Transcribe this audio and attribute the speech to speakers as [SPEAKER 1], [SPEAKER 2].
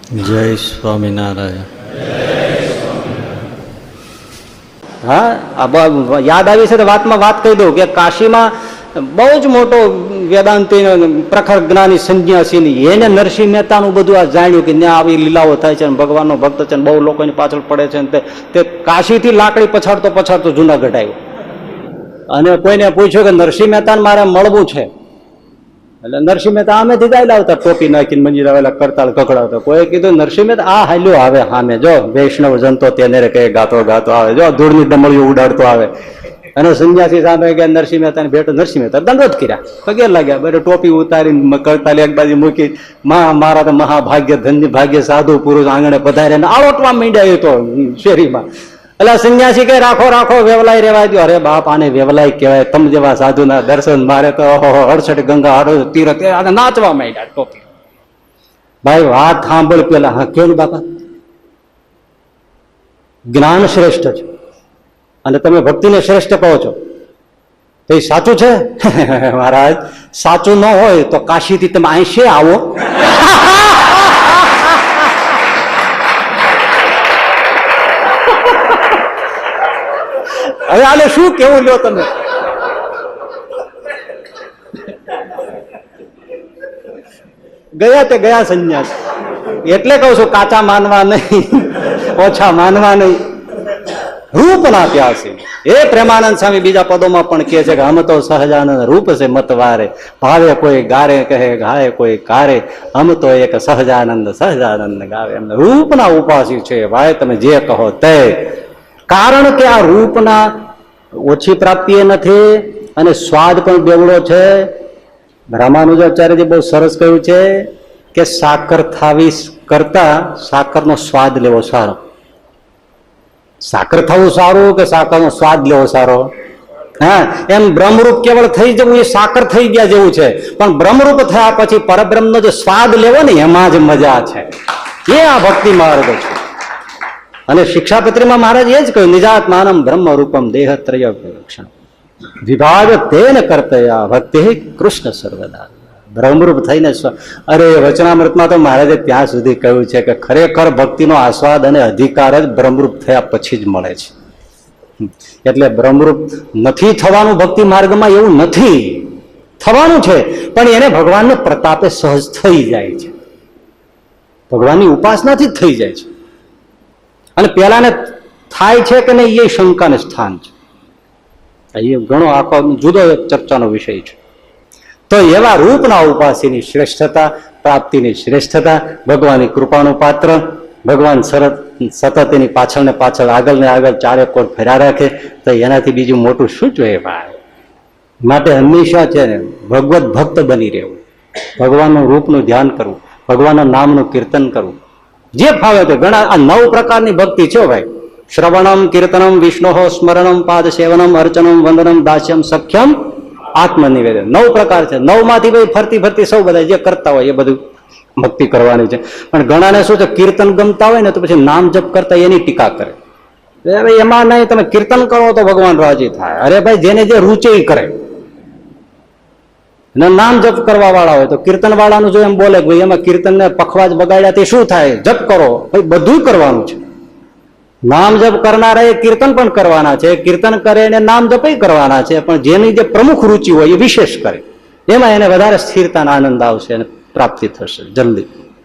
[SPEAKER 1] જય સ્વામિનારાયણ.
[SPEAKER 2] હા, યાદ આવી છે તો વાતમાં વાત કહી દઉં કે કાશીમાં બહુ જ મોટો વેદાંતિ પ્રખર જ્ઞાની સંન્યાસી એને નરસિંહ મહેતાનું બધું આ જાણ્યું કે ત્યાં આવી લીલાઓ થાય છે, ભગવાનનો ભક્ત છે, બહુ લોકોની પાછળ પડે છે. તે કાશીથી લાકડી પછાડતો પછાડતો જુનાગઢ આવ્યો અને કોઈને પૂછ્યું કે નરસિંહ મહેતાને મારે મળવું છે. એટલે નરસિંહ મહેતા આમેથી જાય લાવતા ટોપી નાખીને મંજીરા વેલા કરતાલ કકડાવતા. કોઈ કીધું નરસિંહ મહેતા આ હાલ્યો આવે સામે, જો વૈષ્ણવ જનતો તેને કહે ગાતો ગાતો આવે, જો ધૂળની ડમળીઓ ઉડાડતો આવે. અને સંન્યાસી સામે ગયા નરસિંહ મહેતાની ભેટ. નરસિંહ મહેતા દંડોત કર્યા, પગે લાગ્યા, બરે ટોપી ઉતારીને કરતાલ એક બાજુ મૂકી, મારા તો મહાભાગ્ય ધન્ય ભાગ્ય સાધુ પુરુષ આંગણે પધારે આળોટવા માંડ્યા તો શેરીમાં. એટલે સંન્યાસી કે રાખો રાખો વેવલાઈ રેવા દો. અરે બાપ, આને વેવલાઈ કહેવાય, તમ જેવા સાધુના દર્શન મારે તો 68 ગંગા તીરથ નાચવા માંડ્યા ટોપી. ભાઈ વાત સાંભળ પેલા. હા કેવું બાપા? જ્ઞાન શ્રેષ્ઠ છે અને તમે ભક્તિને શ્રેષ્ઠ કહો છો તો એ સાચું છે? મહારાજ સાચું ન હોય તો કાશીથી તમે અહીં છે આવો. હવે આને શું કેવું લ્યો તમે? ગયા તે ગયા સંન્યાસ. એટલે કહું છું કાચા માનવા નહીં, ઓછા માનવા નહીં, રૂપ ના પ્યાસી. એ પ્રેમાનંદ સ્વામી બીજા પદોમાં પણ કહે છે કે હમ તો સહજાનંદ રૂપ છે મતવારે, ભાવે કોઈ ગારે કહે ગાય કોઈ કારે, હમ તો એક સહજાનંદ સહજાનંદ ગાવે. એમને રૂપના ઉપાસી છે ભાઈ, તમે જે કહો તે. કારણ કે આ રૂપના ઓછી પ્રાપ્તિ એ નથી અને સ્વાદ પણ બેવડો છે. રામાનુજાચાર્યજી બહુ સરસ કહ્યું છે કે સાકર થાવી કરતા સાકરનો સ્વાદ લેવો સારો. સાકર થવું સારું કે સાકરનો સ્વાદ લેવો સારો? હા, એમ બ્રહ્મરૂપ કેવળ થઈ જવું એ સાકર થઈ ગયા જેવું છે, પણ બ્રહ્મરૂપ થયા પછી પરબ્રહ્મનો જે સ્વાદ લેવો ને એમાં જ મજા છે. એ આ ભક્તિ માર્ગ છે. અને શિક્ષાપત્રીમાં મહારાજ એ જ કહ્યું, નિજાત્માનમ બ્રહ્મ રૂપમ દેહત્રય વિલક્ષણ વિભાગ તેન કર્તયા ભક્તિ કૃષ્ણ સર્વદા. બ્રહ્મરૂપ થઈને અરે વચનામૃતમાં તો મહારાજે ત્યાં સુધી કહ્યું છે કે ખરેખર ભક્તિનો આસ્વાદ અને અધિકાર જ બ્રહ્મરૂપ થયા પછી જ મળે છે. એટલે બ્રહ્મરૂપ નથી થવાનું ભક્તિ માર્ગમાં એવું નથી, થવાનું છે, પણ એને ભગવાનના પ્રતાપે સહજ થઈ જાય છે. ભગવાનની ઉપાસનાથી જ થઈ જાય છે. અને પેલાને થાય છે કે નહીં એ શંકાને સ્થાન છે. એ ઘણો આખો જુદો ચર્ચાનો વિષય છે. તો એવા રૂપના ઉપાસીની શ્રેષ્ઠતા, પ્રાપ્તિની શ્રેષ્ઠતા, ભગવાનની કૃપાનું પાત્ર, ભગવાન સતત એની પાછળ ને પાછળ આગળ ને આગળ ચારે કોર ફેરા રાખે તો એનાથી બીજું મોટું શું જોઈએ ભાઈ? માટે હંમેશા છે ને ભગવત ભક્ત બની રહેવું, ભગવાનનું રૂપનું ધ્યાન કરવું, ભગવાનના નામનું કીર્તન કરવું, જે ફાવે તે. ઘણા આ 9 પ્રકારની ભક્તિ છે ભાઈ. શ્રવણમ કીર્તનમ વિષ્ણુ સ્મરણમ પાદ સેવનમ અર્ચનમ વંદનમ દાસ્યમ સખ્યમ આત્મનિવેદન. 9 પ્રકાર છે. 9 માંથી ભાઈ ફરતી ફરતી સૌ બધા જે કરતા હોય એ બધું ભક્તિ કરવાની છે. પણ ઘણાને શું છે, કીર્તન ગમતા હોય ને તો પછી નામ જપ કરતા એની ટીકા કરે. એમાં નહીં, તમે કીર્તન કરો તો ભગવાન રાજી થાય. અરે ભાઈ, જેને જે રૂચે એ કરે. નામ જપ કરવા વાળા હોય તો કીર્તન વાળાનું જો એમ બોલે કે ભાઈ એમાં કીર્તનને પખવાજ બગાડ્યા તે શું થાય, જપ કરો. ભાઈ બધું કરવાનું છે. નામ જપ કરનારા એ કીર્તન પણ કરવાના છે, કીર્તન કરે એને નામ જપ કરવાના છે, પણ જેની જે પ્રમુખ રૂચિ હોય એ વિશેષ કરે. એમાં એને વધારે સ્થિરતા આનંદ આવશે અને પ્રાપ્તિ થશે જલ્દી.